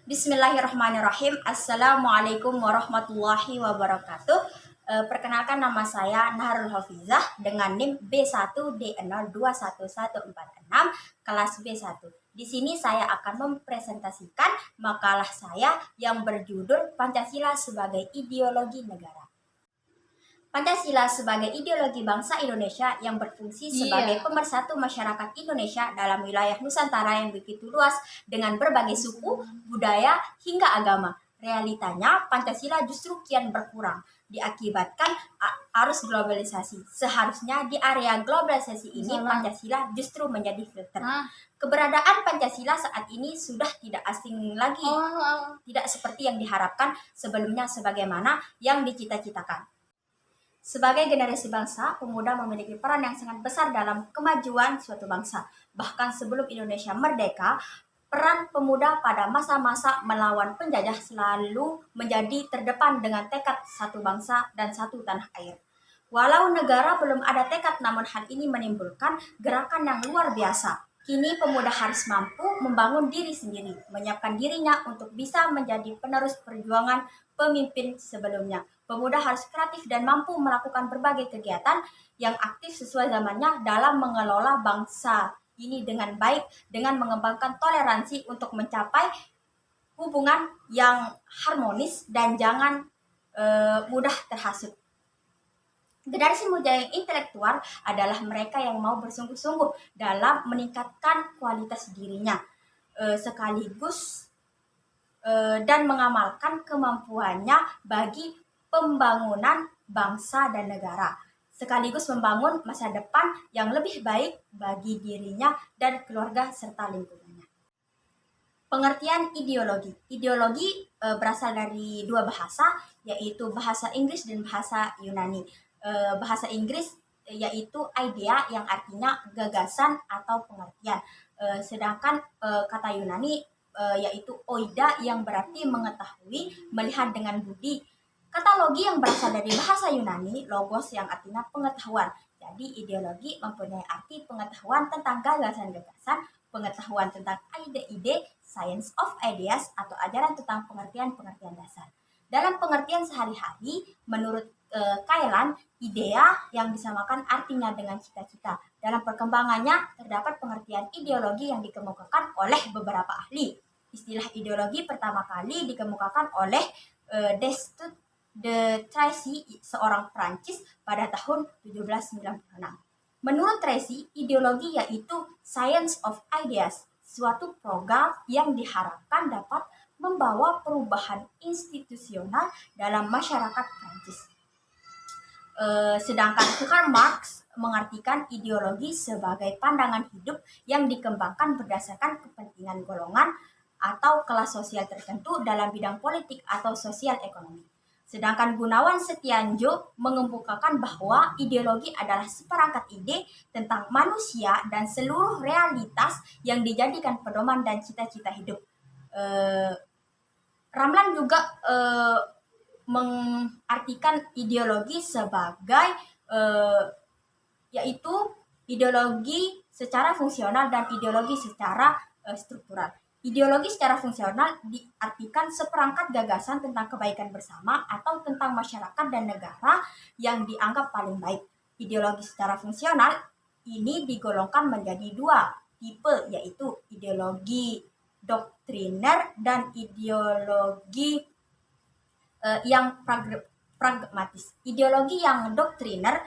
Bismillahirrahmanirrahim. Assalamualaikum warahmatullahi wabarakatuh. Perkenalkan, nama saya Naharul Hafizah dengan NIM B1D021146 kelas B1. Di sini saya akan mempresentasikan makalah saya yang berjudul Pancasila sebagai Ideologi Negara. Pancasila sebagai ideologi bangsa Indonesia yang berfungsi sebagai pemersatu masyarakat Indonesia dalam wilayah Nusantara yang begitu luas dengan berbagai suku, budaya, hingga agama. Realitanya, Pancasila justru kian berkurang diakibatkan arus globalisasi. Seharusnya di area globalisasi ini Pancasila justru menjadi filter. Keberadaan Pancasila saat ini sudah tidak asing lagi, tidak seperti yang diharapkan sebelumnya sebagaimana yang dicita-citakan. Sebagai generasi bangsa, pemuda memiliki peran yang sangat besar dalam kemajuan suatu bangsa. Bahkan sebelum Indonesia merdeka, peran pemuda pada masa-masa melawan penjajah selalu menjadi terdepan dengan tekad satu bangsa dan satu tanah air. Walau negara belum ada tekad, namun hal ini menimbulkan gerakan yang luar biasa. Kini pemuda harus mampu membangun diri sendiri, menyiapkan dirinya untuk bisa menjadi penerus perjuangan pemimpin sebelumnya. Pemuda harus kreatif dan mampu melakukan berbagai kegiatan yang aktif sesuai zamannya dalam mengelola bangsa ini dengan baik, dengan mengembangkan toleransi untuk mencapai hubungan yang harmonis dan jangan mudah terhasut. Generasi muda yang intelektual adalah mereka yang mau bersungguh-sungguh dalam meningkatkan kualitas dirinya, sekaligus dan mengamalkan kemampuannya bagi pembangunan bangsa dan negara, sekaligus membangun masa depan yang lebih baik bagi dirinya dan keluarga serta lingkungannya. Pengertian ideologi. Ideologi berasal dari dua bahasa, yaitu bahasa Inggris dan bahasa Yunani. Bahasa Inggris yaitu idea yang artinya gagasan atau pengertian. Sedangkan kata Yunani yaitu oida yang berarti mengetahui, melihat dengan budi. Kata logi yang berasal dari bahasa Yunani, logos yang artinya pengetahuan. Jadi ideologi mempunyai arti pengetahuan tentang gagasan-gagasan, pengetahuan tentang ide-ide, science of ideas, atau ajaran tentang pengertian-pengertian dasar. Dalam pengertian sehari-hari, menurut Kailan, idea yang disamakan artinya dengan cita-cita. Dalam perkembangannya, terdapat pengertian ideologi yang dikemukakan oleh beberapa ahli. Istilah ideologi pertama kali dikemukakan oleh Destutt de Tracy, seorang Prancis, pada tahun 1796. Menurut Tracy, ideologi yaitu science of ideas, suatu program yang diharapkan dapat membawa perubahan institusional dalam masyarakat Prancis. Sedangkan Karl Marx mengartikan ideologi sebagai pandangan hidup yang dikembangkan berdasarkan kepentingan golongan atau kelas sosial tertentu dalam bidang politik atau sosial ekonomi. Sedangkan Gunawan Setianjo mengemukakan bahwa ideologi adalah seperangkat ide tentang manusia dan seluruh realitas yang dijadikan pedoman dan cita-cita hidup. Ramlan juga mengartikan ideologi sebagai yaitu ideologi secara fungsional dan ideologi secara struktural. Ideologi secara fungsional diartikan seperangkat gagasan tentang kebaikan bersama atau tentang masyarakat dan negara yang dianggap paling baik. Ideologi secara fungsional ini digolongkan menjadi dua tipe, yaitu ideologi doktriner dan ideologi yang pragmatis. Ideologi yang doktriner,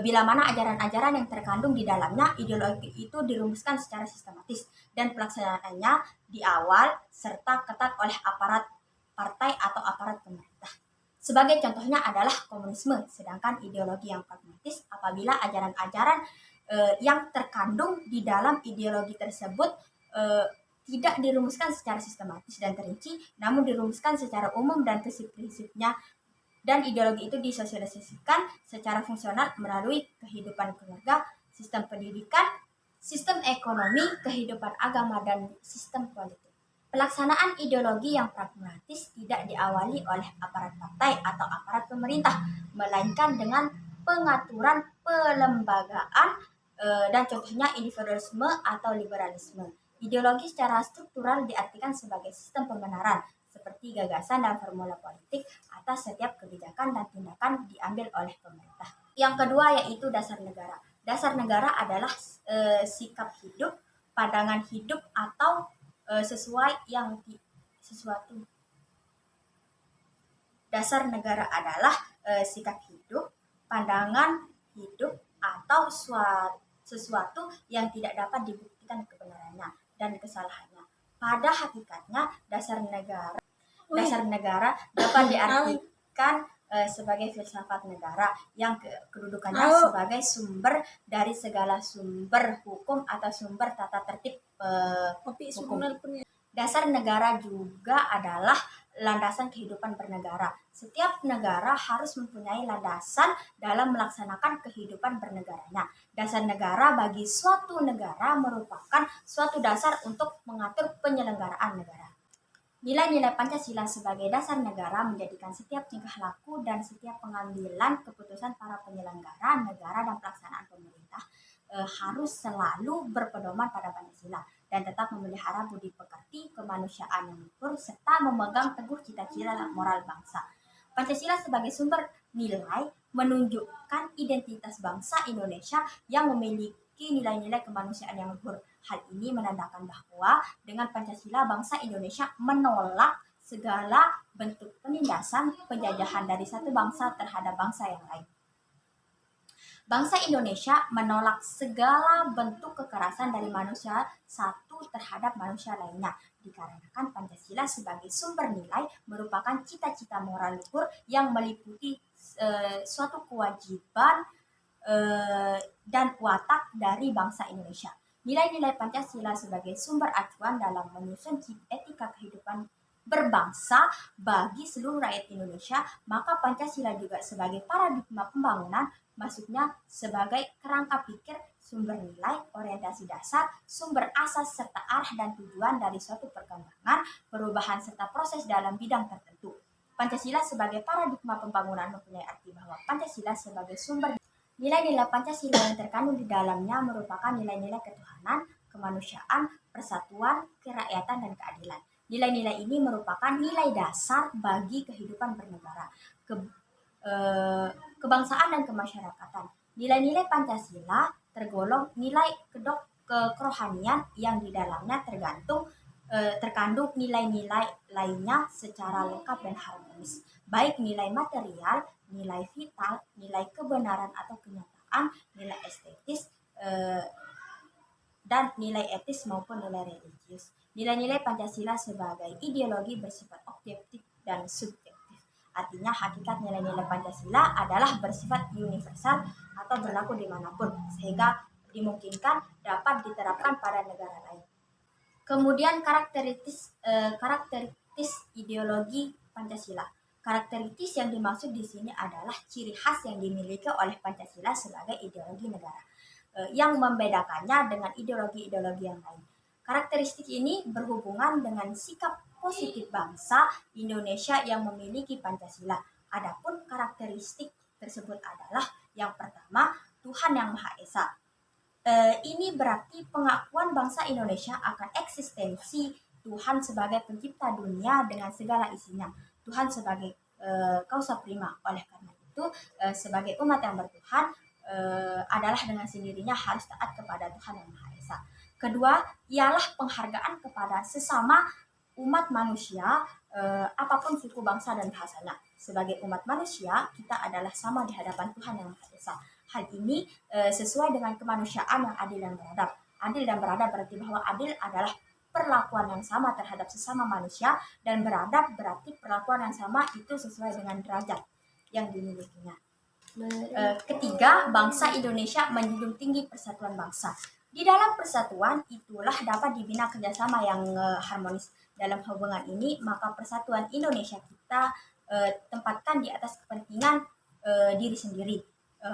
bila mana ajaran-ajaran yang terkandung di dalamnya ideologi itu dirumuskan secara sistematis dan pelaksanaannya di awal serta ketat oleh aparat partai atau aparat pemerintah. Sebagai contohnya adalah komunisme. Sedangkan ideologi yang pragmatis apabila ajaran-ajaran yang terkandung di dalam ideologi tersebut tidak dirumuskan secara sistematis dan terinci, namun dirumuskan secara umum dan prinsip-prinsipnya, dan ideologi itu disosialisasikan secara fungsional melalui kehidupan keluarga, sistem pendidikan, sistem ekonomi, kehidupan agama, dan sistem politik. Pelaksanaan ideologi yang pragmatis tidak diawali oleh aparat partai atau aparat pemerintah, melainkan dengan pengaturan pelembagaan dan contohnya individualisme atau liberalisme. Ideologi secara struktural diartikan sebagai sistem pembenaran, seperti gagasan dan formula politik atas setiap kebijakan dan tindakan diambil oleh pemerintah. Yang kedua yaitu dasar negara. Dasar negara adalah sikap hidup, pandangan hidup atau sesuatu. Dasar negara adalah sikap hidup, pandangan hidup atau sesuatu yang tidak dapat dibuktikan kebenarannya dan kesalahannya. Pada hakikatnya, dasar negara dapat diartikan sebagai filsafat negara yang kedudukannya sebagai sumber dari segala sumber hukum atau sumber tata tertib hukum. Dasar negara juga adalah landasan kehidupan bernegara. Setiap negara harus mempunyai landasan dalam melaksanakan kehidupan bernegaranya. Dasar negara bagi suatu negara merupakan suatu dasar untuk mengatur penyelenggaraan negara. Nilai-nilai Pancasila sebagai dasar negara menjadikan setiap tingkah laku dan setiap pengambilan keputusan para penyelenggara negara dan pelaksanaan pemerintah harus selalu berpedoman pada Pancasila dan tetap memelihara budi pekerti, kemanusiaan yang luhur, serta memegang teguh cita-cita moral bangsa. Pancasila sebagai sumber nilai menunjukkan identitas bangsa Indonesia yang memiliki nilai-nilai kemanusiaan yang luhur. Hal ini menandakan bahwa dengan Pancasila bangsa Indonesia menolak segala bentuk penindasan penjajahan dari satu bangsa terhadap bangsa yang lain. Bangsa Indonesia menolak segala bentuk kekerasan dari manusia satu terhadap manusia lainnya, dikarenakan Pancasila sebagai sumber nilai merupakan cita-cita moral luhur yang meliputi suatu kewajiban dan watak dari bangsa Indonesia. Nilai-nilai Pancasila sebagai sumber acuan dalam menyusun etika kehidupan berbangsa bagi seluruh rakyat Indonesia, maka Pancasila juga sebagai paradigma pembangunan, maksudnya sebagai kerangka pikir, sumber nilai, orientasi dasar, sumber asas serta arah dan tujuan dari suatu perkembangan, perubahan serta proses dalam bidang tertentu. Pancasila sebagai paradigma pembangunan mempunyai arti bahwa Pancasila sebagai sumber nilai-nilai Pancasila yang terkandung di dalamnya merupakan nilai-nilai ketuhanan, kemanusiaan, persatuan, kerakyatan, dan keadilan. Nilai-nilai ini merupakan nilai dasar bagi kehidupan bernegara, kebangsaan dan kemasyarakatan. Nilai-nilai Pancasila tergolong nilai kerohanian yang di dalamnya terkandung nilai-nilai lainnya secara lengkap dan harmonis, baik nilai material, nilai vital, nilai kebenaran atau kenyataan, nilai estetis, dan nilai etis maupun nilai religius. Nilai-nilai Pancasila sebagai ideologi bersifat objektif dan subjektif. Artinya hakikat nilai-nilai Pancasila adalah bersifat universal atau berlaku dimanapun, sehingga dimungkinkan dapat diterapkan pada negara lain. Kemudian karakteristis ideologi Pancasila. Karakteristis yang dimaksud di sini adalah ciri khas yang dimiliki oleh Pancasila sebagai ideologi negara, yang membedakannya dengan ideologi-ideologi yang lain. Karakteristik ini berhubungan dengan sikap positif bangsa Indonesia yang memiliki Pancasila. Adapun karakteristik tersebut adalah yang pertama, Tuhan Yang Maha Esa. Ini berarti pengakuan bangsa Indonesia akan eksistensi Tuhan sebagai pencipta dunia dengan segala isinya. Tuhan sebagai causa prima. Oleh karena itu, sebagai umat yang bertuhan adalah dengan sendirinya harus taat kepada Tuhan Yang Maha Esa. Kedua, ialah penghargaan kepada sesama umat manusia, apapun suku, bangsa, dan bahasanya. Sebagai umat manusia, kita adalah sama di hadapan Tuhan Yang Maha Esa. Hal ini sesuai dengan kemanusiaan yang adil dan beradab. Adil dan beradab berarti bahwa adil adalah perlakuan yang sama terhadap sesama manusia, dan beradab berarti perlakuan yang sama itu sesuai dengan derajat yang dimilikinya. Ketiga, bangsa Indonesia menjunjung tinggi persatuan bangsa. Di dalam persatuan itulah dapat dibina kerjasama yang harmonis. Dalam hubungan ini, maka persatuan Indonesia kita tempatkan di atas kepentingan diri sendiri.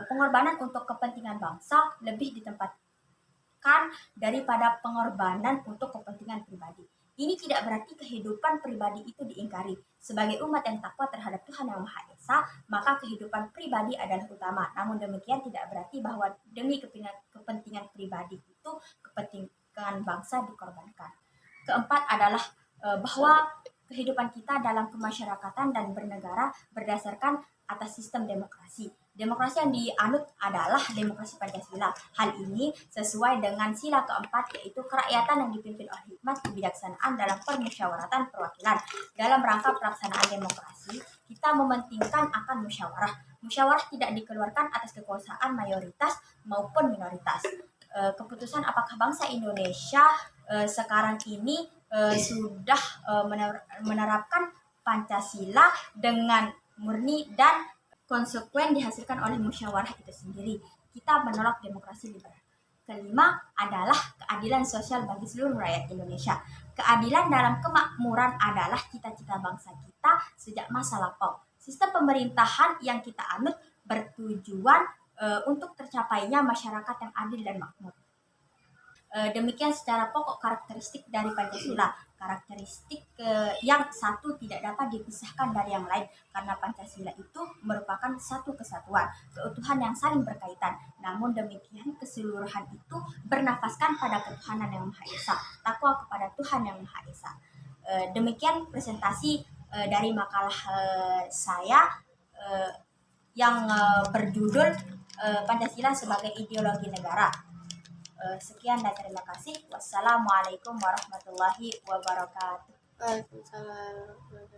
Pengorbanan untuk kepentingan bangsa lebih ditempatkan daripada pengorbanan untuk kepentingan pribadi. Ini tidak berarti kehidupan pribadi itu diingkari. Sebagai umat yang takwa terhadap Tuhan Yang Maha Esa, maka kehidupan pribadi adalah utama. Namun demikian tidak berarti bahwa demi kepentingan pribadi itu keberagaman bangsa dikorbankan. Keempat adalah bahwa kehidupan kita dalam kemasyarakatan dan bernegara berdasarkan atas sistem demokrasi. Demokrasi yang dianut adalah demokrasi Pancasila. Hal ini sesuai dengan sila keempat, yaitu kerakyatan yang dipimpin oleh hikmat kebijaksanaan dalam permusyawaratan perwakilan. Dalam rangka pelaksanaan demokrasi, kita mementingkan akan musyawarah. Musyawarah tidak dikeluarkan atas kekuasaan mayoritas maupun minoritas. Keputusan apakah bangsa Indonesia sekarang ini sudah menerapkan Pancasila dengan murni dan konsekuen dihasilkan oleh musyawarah itu sendiri. Kita menolak demokrasi liberal. Kelima adalah keadilan sosial bagi seluruh rakyat Indonesia. Keadilan dalam kemakmuran adalah cita-cita bangsa kita sejak masa lampau. Sistem pemerintahan yang kita anut bertujuan untuk tercapainya masyarakat yang adil dan makmur. Demikian secara pokok karakteristik dari Pancasila. Karakteristik yang satu tidak dapat dipisahkan dari yang lain, karena Pancasila itu merupakan satu kesatuan, keutuhan yang saling berkaitan. Namun demikian, keseluruhan itu bernafaskan pada ketuhanan yang Maha Esa, takwa kepada Tuhan yang Maha Esa. Demikian presentasi dari makalah saya yang berjudul Pancasila sebagai Ideologi Negara. Sekian dan terima kasih. Wassalamualaikum warahmatullahi wabarakatuh. Waalaikumsalam.